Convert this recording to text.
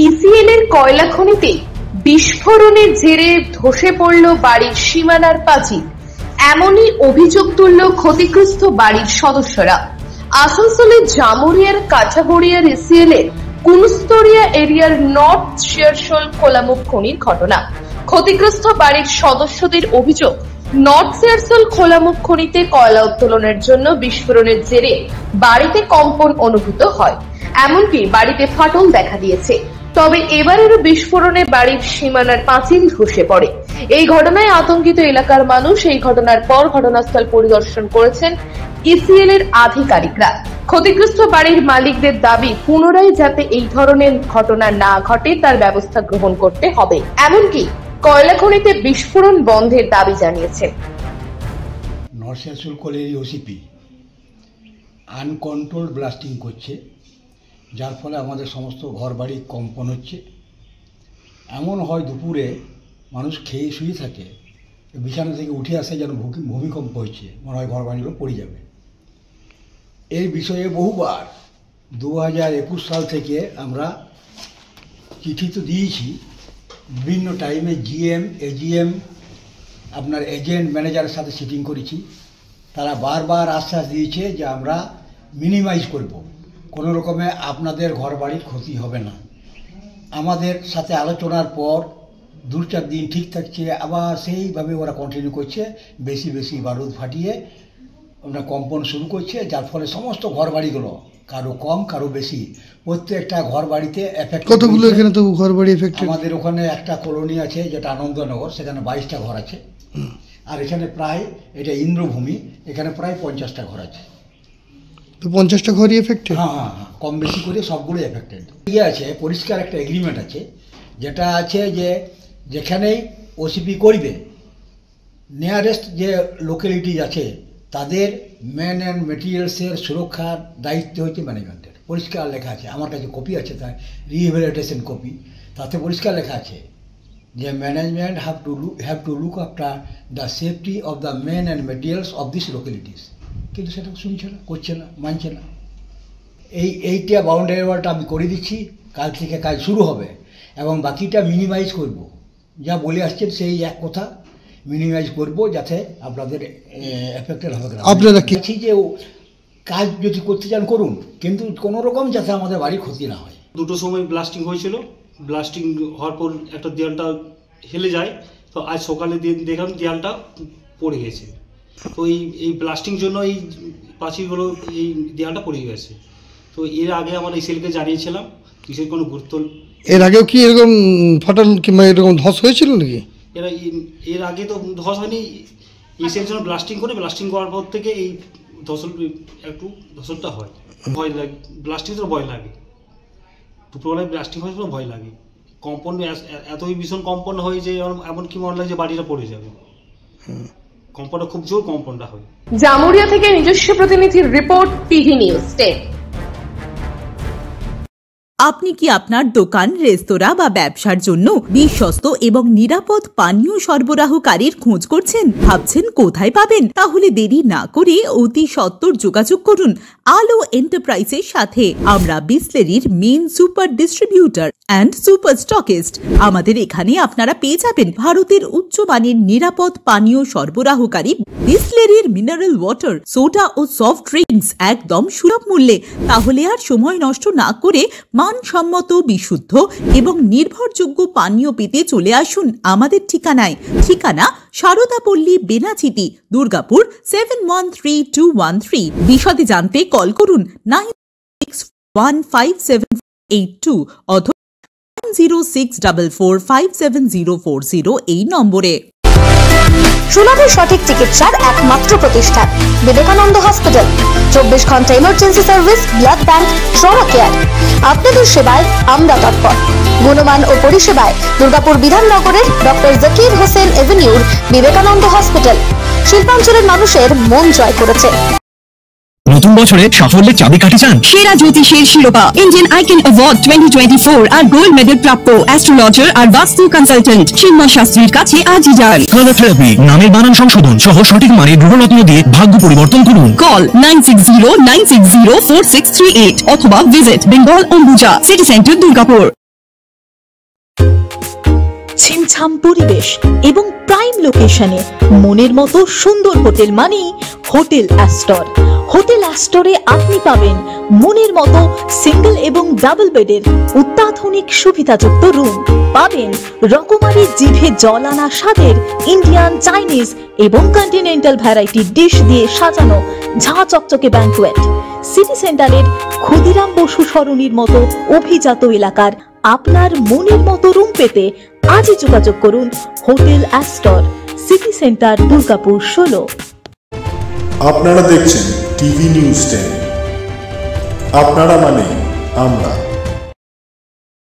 ECL এর কয়লা খনিতে বিস্ফোরণের জেরে ধসে পড়ল বাড়ির সীমানার প্রাচীর। এমনই অভিযোগ তুলল ক্ষতিগ্রস্ত বাড়ির সদস্যরা। আসানসোলের জামুরিয়ার কাঁচাগড়িয়ার ইসিএল এর কুনস্তরিয়া এরিয়ার নর্থ শেরশোল খোলামুখ খনির ঘটনা। ক্ষতিগ্রস্ত বাড়ির সদস্যদের অভিযোগ, নর্থ শেরশোল খোলামুখ খনিতে কয়লা উত্তোলনের জন্য বিস্ফোরণের জেরে বাড়িতে কম্পন অনুভূত হয়, এমনকি বাড়িতে ফাটল দেখা দিয়েছে। তবে এবারের বিস্ফোরণে বাড়ির সীমানার পাঁচিল ধসে পড়ে। এই ঘটনায় আতঙ্কিত এলাকার মানুষ। এই ঘটনার পর ঘটনাস্থল পরিদর্শন করেছেন ইসিএল এর আধিকারিকরা। ক্ষতিগ্রস্ত বাড়ির মালিকদের দাবি, পুনরায় যাতে এই ধরনের ঘটনা না ঘটে তার ব্যবস্থা গ্রহণ করতে হবে। এমনকি কয়লা খনিতে বিস্ফোরণ বন্ধের দাবি জানিয়েছেন। নর্থ শেরশোল কলেজের ওসিপি আনকন্ট্রোল ব্লাস্টিং করছে, যার ফলে আমাদের সমস্ত ঘর বাড়ি কম্পন হচ্ছে। এমন হয় দুপুরে মানুষ খেয়ে শুয়ে থাকে, বিছানা থেকে উঠে আসে যেন ভূমিকম্প হচ্ছে, মনে হয় ঘর বাড়িগুলো পড়ে যাবে। এই বিষয়ে বহুবার 2021 সাল থেকে আমরা চিঠি তো দিয়েছি, বিভিন্ন টাইমে জিএম, এজিএম, আপনার এজেন্ট, ম্যানেজারের সাথে সিটিং করেছি। তারা বারবার আশ্বাস দিয়েছে যে আমরা মিনিমাইজ করব, কোনো রকমে আপনাদের ঘর বাড়ির ক্ষতি হবে না। আমাদের সাথে আলোচনার পর 2-4 দিন ঠিক থাকছে, আবার সেইভাবে ওরা কন্টিনিউ করছে, বেশি বেশি বারুদ ফাটিয়ে আমরা কম্পন শুরু করছে, যার ফলে সমস্ত ঘর বাড়িগুলো কারো কম কারো বেশি প্রত্যেকটা ঘর বাড়িতে এফেক্ট। কতগুলো এখানে তো ঘর বাড়ি এফেক্টেড? আমাদের ওখানে একটা কলোনি আছে যেটা আনন্দনগর, সেখানে 22টা ঘর আছে। আর এখানে প্রায়, এটা ইন্দ্রভূমি, এখানে প্রায় 50টা ঘর আছে। তো 50টা ঘরই এফেক্টেড? হ্যাঁ হ্যাঁ হ্যাঁ, কম বেশি করে সবগুলো এফেক্টেড। ইয়ে আছে, পরিষ্কার একটা এগ্রিমেন্ট আছে, যেটা আছে যে যেখানেই ওসিপি করবে, নিয়ারেস্ট যে লোকালিটিজ আছে তাদের ম্যান অ্যান্ড মেটেরিয়ালসের সুরক্ষার দায়িত্ব হচ্ছে ম্যানেজমেন্টের। পরিষ্কার লেখা আছে, আমার কাছে কপি আছে, তার রিহ্যাবিলিটেশন কপি, তাতে পরিষ্কার লেখা আছে যে management have to look after the safety of the man and materials of this localities. কিন্তু সেটা শুনছে না, করছে না, মানছে না। এইটা বাউন্ডারি ওয়ালটা আমি করে দিচ্ছি, কাল থেকে কাজ শুরু হবে এবং বাকিটা মিনিমাইজ করব। যা বলে আসছেন সেই এক কথা, মিনিমাইজ করব যাতে আপনাদের এফেক্টেড হবে না। আপনারা কি যে কাজ যদি করতে চান করুন, কিন্তু কোনো রকম যাতে আমাদের বাড়ির ক্ষতি না হয়। 2টোর সময় ব্লাস্টিং হয়েছিল, ব্লাস্টিং হওয়ার পর একটা দেয়ালটা হেলে যায়। তো আজ সকালে দেখলাম দেয়ালটা পড়ে গেছে। তো এই ব্লাস্টিং জন্য এই পাঁচিলগুলো, এই দেয়ালটা পড়ে গেছে। তো এর আগে আমরা ইসিএলকে জানিয়েছিলাম, কিসের কোনো গুরুত্ব। এর আগেও কি এরকম ফাটল কিংবা এরকম ধস হয়েছিল নাকি? এর আগে তো ধস হয়নি। ইসিএল জন্য ব্লাস্টিং করে, ব্লাস্টিং করার পর থেকে এই ধসলটা হয়। ভয় লাগে, ব্লাস্টিং তো ভয় লাগে। দুপুরবেলায় ব্লাস্টিং হয়, ভয় লাগে। কম্পন এতই ভীষণ কম্পন হয় যে এমনকি মনে লাগে যে বাড়িটা পড়ে যাবে। কম্পনটা খুব জোর কম্পনটা হয়। জামুরিয়া থেকে নিজস্ব প্রতিনিধির রিপোর্ট, টিভি নিউজ 10। আপনি কি আপনার দোকান, রেস্তোরাঁ বা ব্যবসার জন্য বিশ্বস্ত এবং নিরাপদ পানীয় সরবরাহকারীর খোঁজ করছেন? ভাবছেন কোথায় পাবেন? তাহলে দেরি না করে অতি সত্বর যোগাযোগ করুন আলো এন্টারপ্রাইজের সাথে। আমরা বিসলেরির main super distributor and super stockist. আমাদের এখানে আপনারা পেয়ে যাবেন ভারতের উচ্চমানের নিরাপদ পানীয় সরবরাহকারী বিসলেরির মিনারেল ওয়াটার, সোডা ও সফট ড্রিঙ্কস একদম সুলভ মূল্যে। তাহলে আর সময় নষ্ট না করে মানসম্মত, বিশুদ্ধ এবং নির্ভরযোগ্য পানীয় পেতে চলে আসুন আমাদের ঠিকানায়। ঠিকানা সারদাপল্লী, বেনাচিটি, দুর্গাপুর 713213। বিশদে জানতে কল করুন 961578 অথবা 0644574040 এই নম্বরে। সুলভ সঠিক চিকিৎসার একমাত্র প্রতিষ্ঠান বিবেকানন্দ হসপিটাল। 24 ঘন্টা emergency service, blood bank, trauma care. আপনাদের সেবায় আমরা তৎপর। গুণমান ও পরিষেবায় দুর্গাপুর বিধাননগরের ডক্টর জাকির হোসেন এভিনিউর বিবেকানন্দ হসপিটাল শিল্পাঞ্চলের মানুষের মন জয় করেছে। নতুন বছরে সাফল্যের চাবিকাঠি চান? সেরা জ্যোতিষের শিরোপা, ইন্ডিয়ান আইকন অ্যাওয়ার্ড 2024 আর গোল্ড মেডেল প্রাপ্ত অ্যাস্ট্রোলজার আর বাস্তু কনসালটেন্ট চিন্ময় শাস্ত্রীর কাছে আজই যান। কালার থেরাপি, নামের বানান সংশোধন সহ সঠিক মানের গ্রহরত্ন দিয়ে ভাগ্য পরিবর্তন করুন। কল 9609604638 অথবা visit Bengal Ambuja City Centre, Durgapur. ছিমছাম পরিবেশ এবং প্রাইম লোকেশনে মনের মতো সুন্দর হোটেল মানেই হোটেল অ্যাস্টর। হোটেল অ্যাস্টরে আপনি পাবেন মনের মতো সিঙ্গেল এবং ডাবল বেডের অত্যাধুনিক সুবিধাযুক্ত রুম, পাবেন রকমারি জিভে জল আনা স্বাদের ইন্ডিয়ান, চাইনিজ এবং কন্টিনেন্টাল ভ্যারাইটি ডিশ দিয়ে সাজানো ঝাঁ চকচকে ব্যাংকুয়েট। সিটি সেন্টারের ক্ষুদিরাম বসু সরণির মতো অভিজাত এলাকার আপনার মনের মতো রুম পেতে আজই যোগাযোগ করুন hotel Astor, city Centre, Durgapur 16। আপনারা দেখছেন টিভি নিউজ 10। আপনারা মানে আমরা।